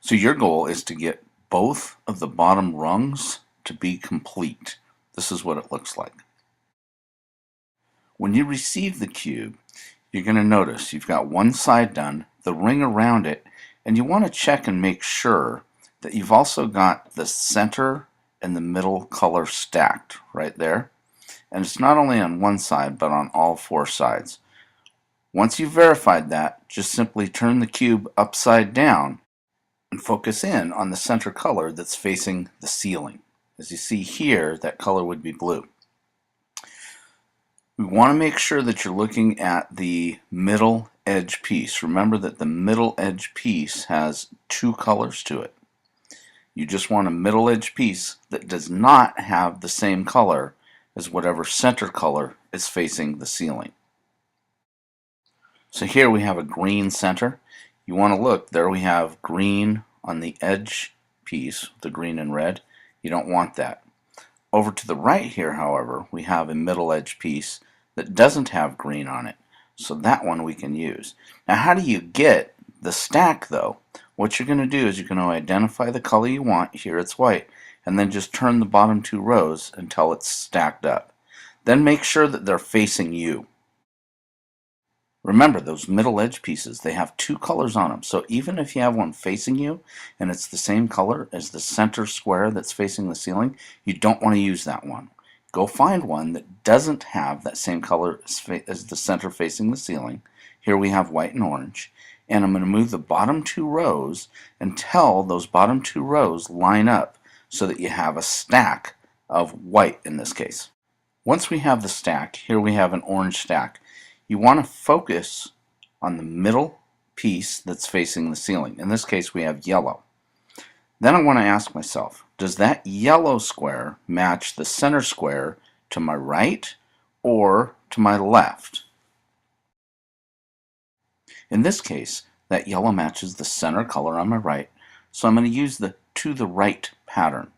So your goal is to get both of the bottom rungs to be complete. This is what it looks like. When you receive the cube, you're going to notice you've got one side done, the ring around it, and you want to check and make sure that you've also got the center and the middle color stacked right there. And it's not only on one side, but on all four sides. Once you've verified that, just simply turn the cube upside down and focus in on the center color that's facing the ceiling. As you see here, that color would be blue. We want to make sure that you're looking at the middle edge piece. Remember that the middle edge piece has two colors to it. You just want a middle edge piece that does not have the same color as whatever center color is facing the ceiling. So here we have a green center. You want to look, there we have green on the edge piece, the green and red. You don't want that. Over to the right here, however, we have a middle edge piece that doesn't have green on it. So that one we can use. Now how do you get the stack though? What you're going to do is you're going to identify the color you want. Here it's white. And then just turn the bottom two rows until it's stacked up. Then make sure that they're facing you. Remember, those middle edge pieces, they have two colors on them. So even if you have one facing you and it's the same color as the center square that's facing the ceiling, you don't want to use that one. Go find one that doesn't have that same color as the center facing the ceiling. Here we have white and orange. And I'm going to move the bottom two rows until those bottom two rows line up so that you have a stack of white in this case. Once we have the stack, here we have an orange stack. You want to focus on the middle piece that's facing the ceiling. In this case, we have yellow. Then I want to ask myself, does that yellow square match the center square to my right or to my left? In this case, that yellow matches the center color on my right, so I'm going to use the to the right pattern,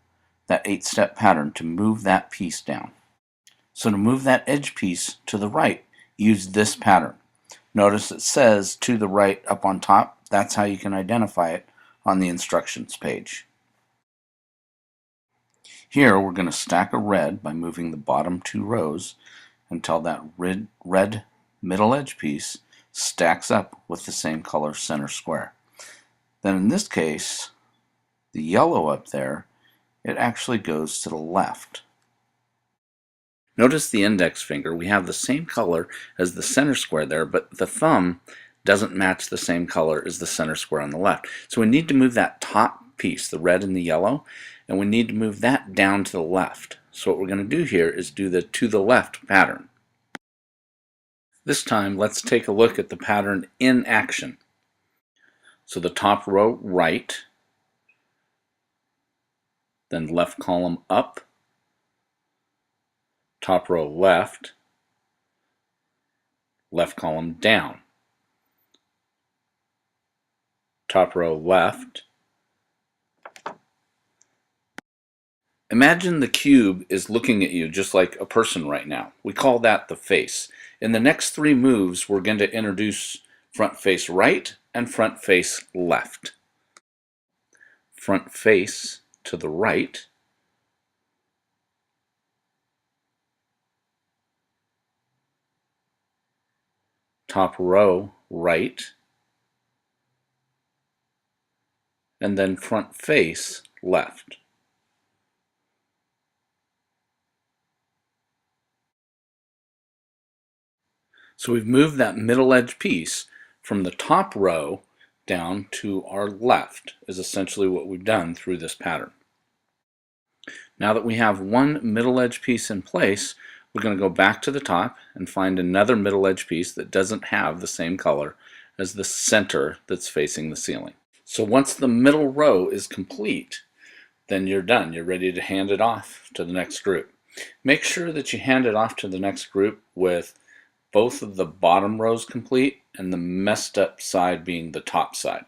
that 8-step pattern, to move that piece down. So to move that edge piece to the right, use this pattern. Notice it says to the right up on top. That's how you can identify it on the instructions page. Here we're going to stack a red by moving the bottom two rows until that red middle edge piece stacks up with the same color center square. Then in this case, the yellow up there, it actually goes to the left. Notice the index finger, we have the same color as the center square there, but the thumb doesn't match the same color as the center square on the left. So we need to move that top piece, the red and the yellow, and we need to move that down to the left. So what we're going to do here is do the to the left pattern. This time let's take a look at the pattern in action. So the top row right, then left column up, top row left, left column down, top row left. Imagine the cube is looking at you just like a person right now. We call that the face. In the next three moves, we're going to introduce front face right and front face left. Front face to the right, top row right, and then front face left. So we've moved that middle edge piece from the top row down to our left, is essentially what we've done through this pattern. Now that we have one middle edge piece in place, we're going to go back to the top and find another middle edge piece that doesn't have the same color as the center that's facing the ceiling. So once the middle row is complete, then you're done. You're ready to hand it off to the next group. Make sure that you hand it off to the next group with both of the bottom rows complete and the messed up side being the top side.